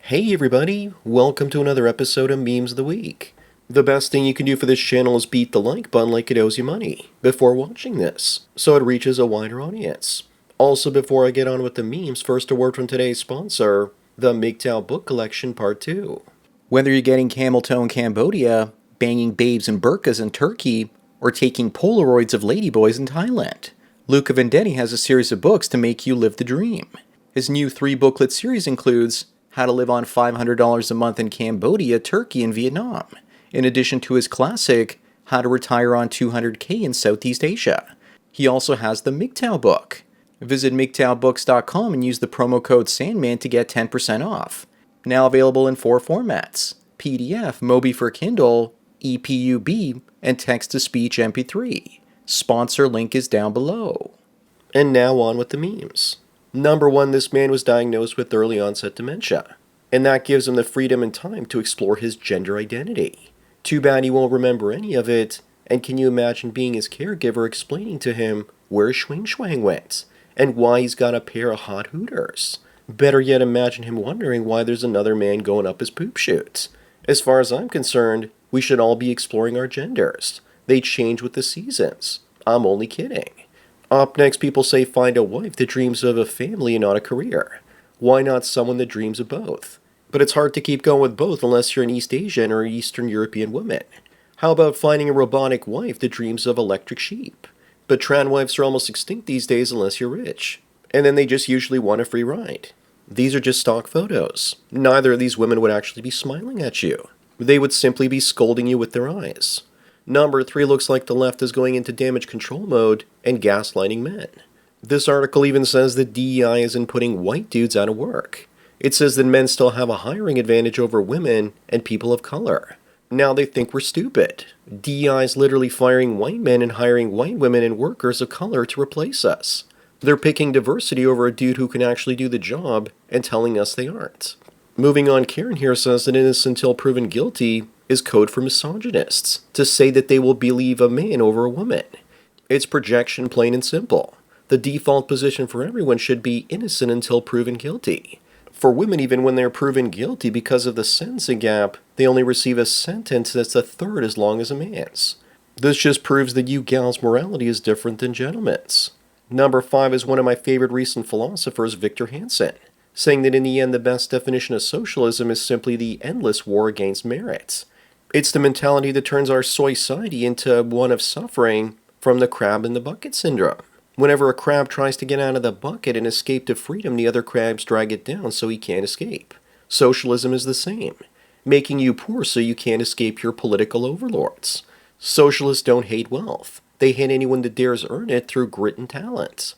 Hey everybody, welcome to another episode of Memes of the Week. The best thing you can do for this channel is beat the like button like it owes you money before watching this, so it reaches a wider audience. Also, before I get on with the memes, first a word from today's sponsor, the MGTOW book collection part 2. Whether you're getting camel toe in Cambodia, banging babes in burqas in Turkey, or taking Polaroids of ladyboys in Thailand, Luca Vendetti has a series of books to make you live the dream. His new 3-booklet series includes How to Live on $500 a Month in Cambodia, Turkey, and Vietnam, in addition to his classic, How to Retire on $200K in Southeast Asia. He also has the MGTOW book. Visit MGTOWbooks.com and use the promo code SANDMAN to get 10% off. Now available in 4 formats, PDF, Mobi for Kindle, EPUB, and text-to-speech MP3. Sponsor link is down below. And now on with the memes. Number 1, this man was diagnosed with early onset dementia, and that gives him the freedom and time to explore his gender identity. Too bad he won't remember any of it, and can you imagine being his caregiver explaining to him where Schwing Schwang went, and why he's got a pair of hot hooters? Better yet, imagine him wondering why there's another man going up his poop chute. As far as I'm concerned, we should all be exploring our genders. They change with the seasons. I'm only kidding. Up next, people say find a wife that dreams of a family and not a career. Why not someone that dreams of both? But it's hard to keep going with both unless you're an East Asian or Eastern European woman. How about finding a robotic wife that dreams of electric sheep? But trans wives are almost extinct these days unless you're rich. And then they just usually want a free ride. These are just stock photos. Neither of these women would actually be smiling at you. They would simply be scolding you with their eyes. Number 3 looks like the left is going into damage control mode and gaslighting men. This article even says that DEI isn't putting white dudes out of work. It says that men still have a hiring advantage over women and people of color. Now they think we're stupid. DEI is literally firing white men and hiring white women and workers of color to replace us. They're picking diversity over a dude who can actually do the job and telling us they aren't. Moving on, Karen here says that innocent until proven guilty is code for misogynists to say that they will believe a man over a woman. It's projection, plain and simple. The default position for everyone should be innocent until proven guilty. For women, even when they're proven guilty because of the sentencing gap, they only receive a sentence that's a third as long as a man's. This just proves that you gals' morality is different than gentlemen's. Number 5 is one of my favorite recent philosophers, Victor Hansen, saying that in the end the best definition of socialism is simply the endless war against merit. It's the mentality that turns our society into one of suffering from the crab in the bucket syndrome. Whenever a crab tries to get out of the bucket and escape to freedom, the other crabs drag it down so he can't escape. Socialism is the same, making you poor so you can't escape your political overlords. Socialists don't hate wealth. They hate anyone that dares earn it through grit and talent.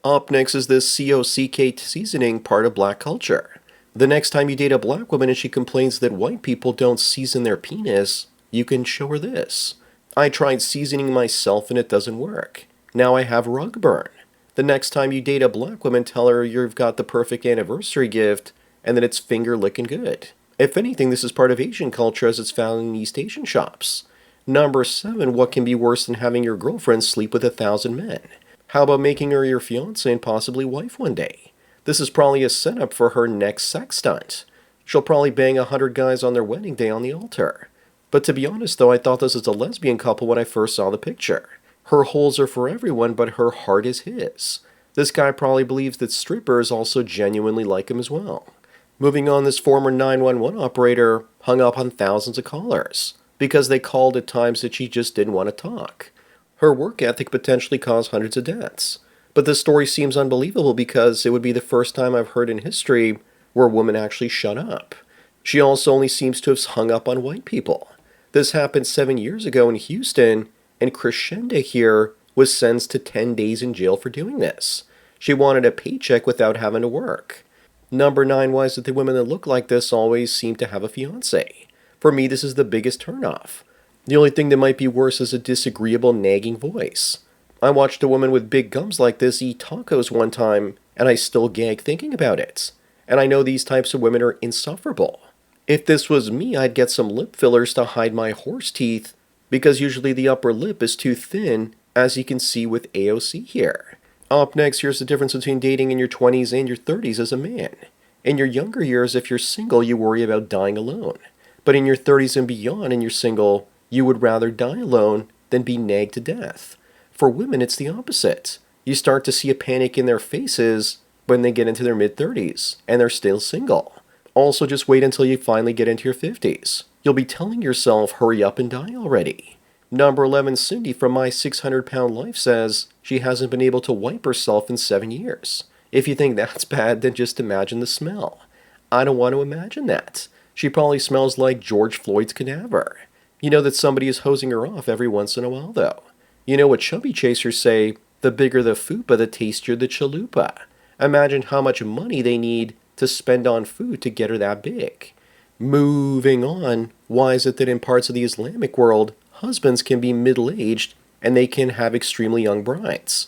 Up next is this COCK seasoning part of black culture. The next time you date a black woman and she complains that white people don't season their penis, you can show her this. I tried seasoning myself and it doesn't work. Now I have rug burn. The next time you date a black woman, tell her you've got the perfect anniversary gift and that it's finger licking good. If anything, this is part of Asian culture as it's found in East Asian shops. Number 7, what can be worse than having your girlfriend sleep with 1,000 men? How about making her your fiancé and possibly wife one day? This is probably a setup for her next sex stunt. She'll probably bang 100 guys on their wedding day on the altar. But to be honest though, I thought this was a lesbian couple when I first saw the picture. Her holes are for everyone, but her heart is his. This guy probably believes that strippers also genuinely like him as well. Moving on, this former 911 operator hung up on thousands of callers because they called at times that she just didn't want to talk. Her work ethic potentially caused hundreds of deaths. But this story seems unbelievable because it would be the first time I've heard in history where a woman actually shut up. She also only seems to have hung up on white people. This happened 7 years ago in Houston, and Crescenda here was sentenced to 10 days in jail for doing this. She wanted a paycheck without having to work. Number 9 was that the women that look like this always seem to have a fiancé. For me, this is the biggest turnoff. The only thing that might be worse is a disagreeable, nagging voice. I watched a woman with big gums like this eat tacos one time, and I still gag thinking about it. And I know these types of women are insufferable. If this was me, I'd get some lip fillers to hide my horse teeth, because usually the upper lip is too thin, as you can see with AOC here. Up next, here's the difference between dating in your 20s and your 30s as a man. In your younger years, if you're single, you worry about dying alone. But in your 30s and beyond, and you're single, you would rather die alone than be nagged to death. For women, it's the opposite. You start to see a panic in their faces when they get into their mid 30s and they're still single. Also, just wait until you finally get into your 50s. You'll be telling yourself, hurry up and die already. Number 11, Cindy from My 600-Pound Life says she hasn't been able to wipe herself in 7 years. If you think that's bad, then just imagine the smell. I don't want to imagine that. She probably smells like George Floyd's cadaver. You know that somebody is hosing her off every once in a while, though. You know what chubby chasers say, the bigger the fupa, the tastier the chalupa. Imagine how much money they need to spend on food to get her that big. Moving on, why is it that in parts of the Islamic world, husbands can be middle-aged and they can have extremely young brides?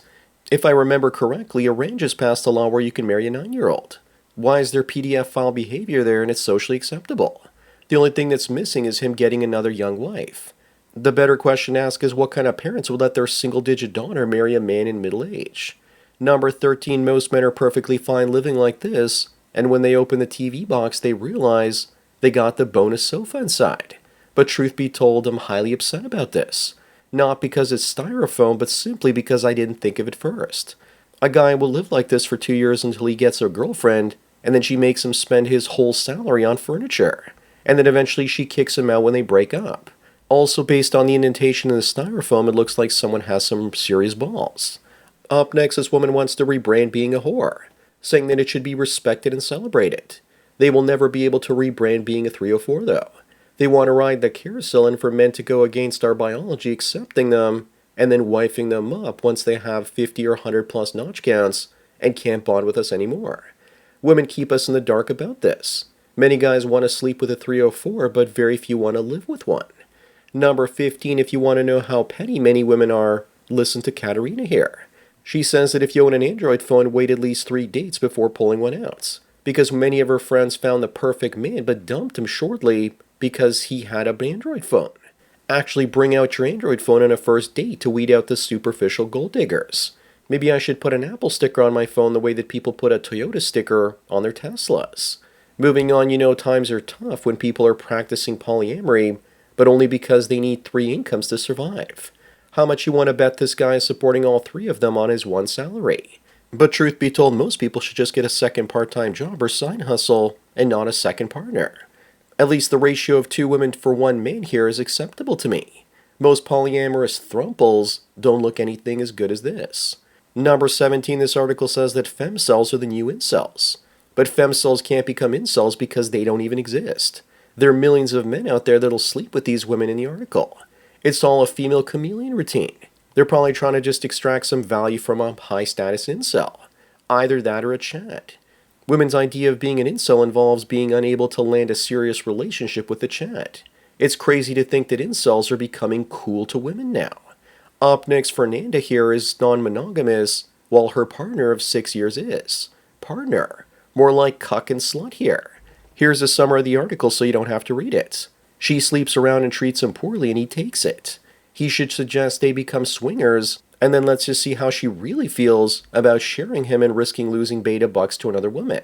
If I remember correctly, Iran just passed a law where you can marry a 9-year-old. Why is there PDF file behavior there and it's socially acceptable? The only thing that's missing is him getting another young wife. The better question to ask is what kind of parents would let their single-digit daughter marry a man in middle age? Number 13, most men are perfectly fine living like this, and when they open the TV box, they realize they got the bonus sofa inside. But truth be told, I'm highly upset about this. Not because it's styrofoam, but simply because I didn't think of it first. A guy will live like this for 2 years until he gets a girlfriend, and then she makes him spend his whole salary on furniture. And then eventually she kicks him out when they break up. Also, based on the indentation in the styrofoam, it looks like someone has some serious balls. Up next, this woman wants to rebrand being a whore, saying that it should be respected and celebrated. They will never be able to rebrand being a 304, though. They want to ride the carousel and for men to go against our biology, accepting them, and then wifing them up once they have 50 or 100 plus notch counts and can't bond with us anymore. Women keep us in the dark about this. Many guys want to sleep with a 304, but very few want to live with one. Number 15, if you want to know how petty many women are, listen to Katerina here. She says that if you own an Android phone, wait at least 3 dates before pulling one out. Because many of her friends found the perfect man but dumped him shortly because he had an Android phone. Actually bring out your Android phone on a first date to weed out the superficial gold diggers. Maybe I should put an Apple sticker on my phone the way that people put a Toyota sticker on their Teslas. Moving on, you know times are tough when people are practicing polyamory, but only because they need 3 incomes to survive. How much you want to bet this guy is supporting all 3 of them on his one salary? But truth be told, most people should just get a second part-time job or side hustle and not a second partner. At least the ratio of 2 women for 1 man here is acceptable to me. Most polyamorous thrumples don't look anything as good as this. Number 17, this article says that femcells are the new incels. But femcells can't become incels because they don't even exist. There are millions of men out there that'll sleep with these women in the article. It's all a female chameleon routine. They're probably trying to just extract some value from a high-status incel. Either that or a chat. Women's idea of being an incel involves being unable to land a serious relationship with the chat. It's crazy to think that incels are becoming cool to women now. Up next, Fernanda here is non-monogamous, while her partner of 6 years is. Partner. More like cuck and slut here. Here's a summary of the article so you don't have to read it. She sleeps around and treats him poorly and he takes it. He should suggest they become swingers, and then let's just see how she really feels about sharing him and risking losing beta bucks to another woman.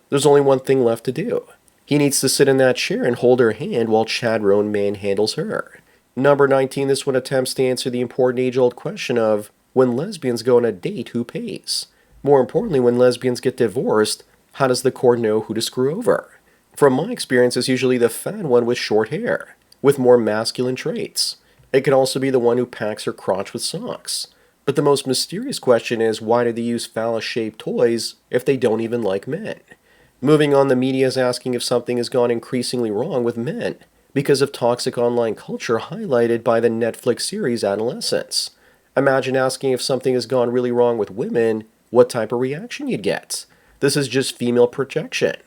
There's only one thing left to do. He needs to sit in that chair and hold her hand while Chad Roan manhandles her. Number 19, this one attempts to answer the important age-old question of, when lesbians go on a date, who pays? More importantly, when lesbians get divorced, how does the court know who to screw over? From my experience, it's usually the fat one with short hair, with more masculine traits. It could also be the one who packs her crotch with socks. But the most mysterious question is, why do they use phallus-shaped toys if they don't even like men? Moving on, the media is asking if something has gone increasingly wrong with men because of toxic online culture highlighted by the Netflix series Adolescence. Imagine asking if something has gone really wrong with women, what type of reaction you'd get. This is just female projection.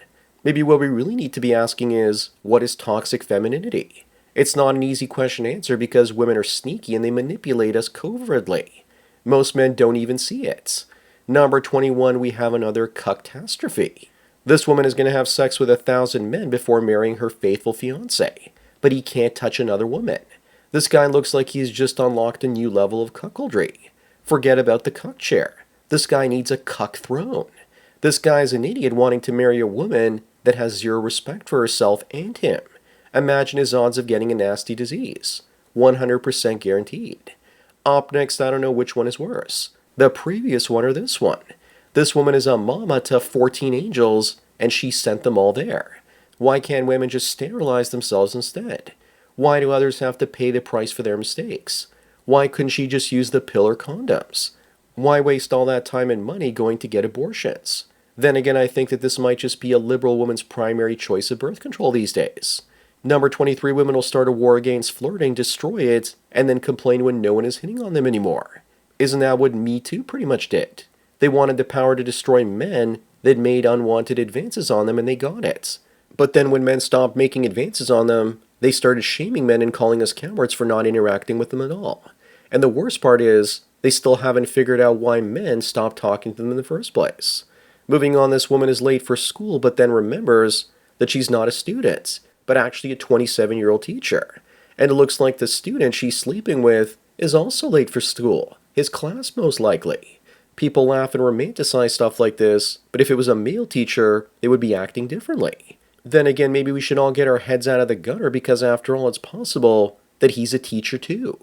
Maybe what we really need to be asking is, what is toxic femininity? It's not an easy question to answer because women are sneaky and they manipulate us covertly. Most men don't even see it. Number 21, we have another cucktastrophe. This woman is going to have sex with 1,000 men before marrying her faithful fiancé, but he can't touch another woman. This guy looks like he's just unlocked a new level of cuckoldry. Forget about the cuck chair. This guy needs a cuck throne. This guy's an idiot wanting to marry a woman that has zero respect for herself and him. Imagine his odds of getting a nasty disease. 100% guaranteed. Up next, I don't know which one is worse. The previous one or this one. This woman is a mama to 14 angels, and she sent them all there. Why can't women just sterilize themselves instead? Why do others have to pay the price for their mistakes? Why couldn't she just use the pill or condoms? Why waste all that time and money going to get abortions? Then again, I think that this might just be a liberal woman's primary choice of birth control these days. Number 23, women will start a war against flirting, destroy it, and then complain when no one is hitting on them anymore. Isn't that what Me Too pretty much did? They wanted the power to destroy men that made unwanted advances on them, and they got it. But then when men stopped making advances on them, they started shaming men and calling us cowards for not interacting with them at all. And the worst part is, they still haven't figured out why men stopped talking to them in the first place. Moving on, this woman is late for school, but then remembers that she's not a student, but actually a 27-year-old teacher. And it looks like the student she's sleeping with is also late for school, his class most likely. People laugh and romanticize stuff like this, but if it was a male teacher, they would be acting differently. Then again, maybe we should all get our heads out of the gutter because after all, it's possible that he's a teacher too.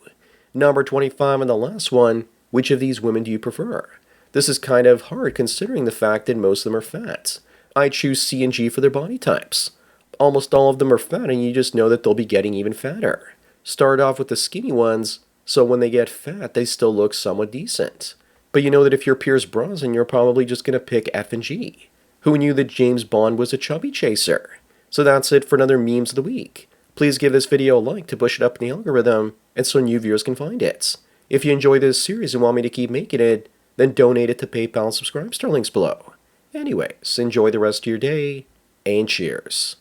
Number 25 and the last one, which of these women do you prefer? This is kind of hard considering the fact that most of them are fat. I choose C and G for their body types. Almost all of them are fat and you just know that they'll be getting even fatter. Start off with the skinny ones, so when they get fat, they still look somewhat decent. But you know that if you're Pierce Brosnan, you're probably just going to pick F and G. Who knew that James Bond was a chubby chaser? So that's it for another Memes of the Week. Please give this video a like to push it up in the algorithm and so new viewers can find it. If you enjoy this series and want me to keep making it, then donate it to PayPal and subscribe to our links below. Anyways, enjoy the rest of your day, and cheers.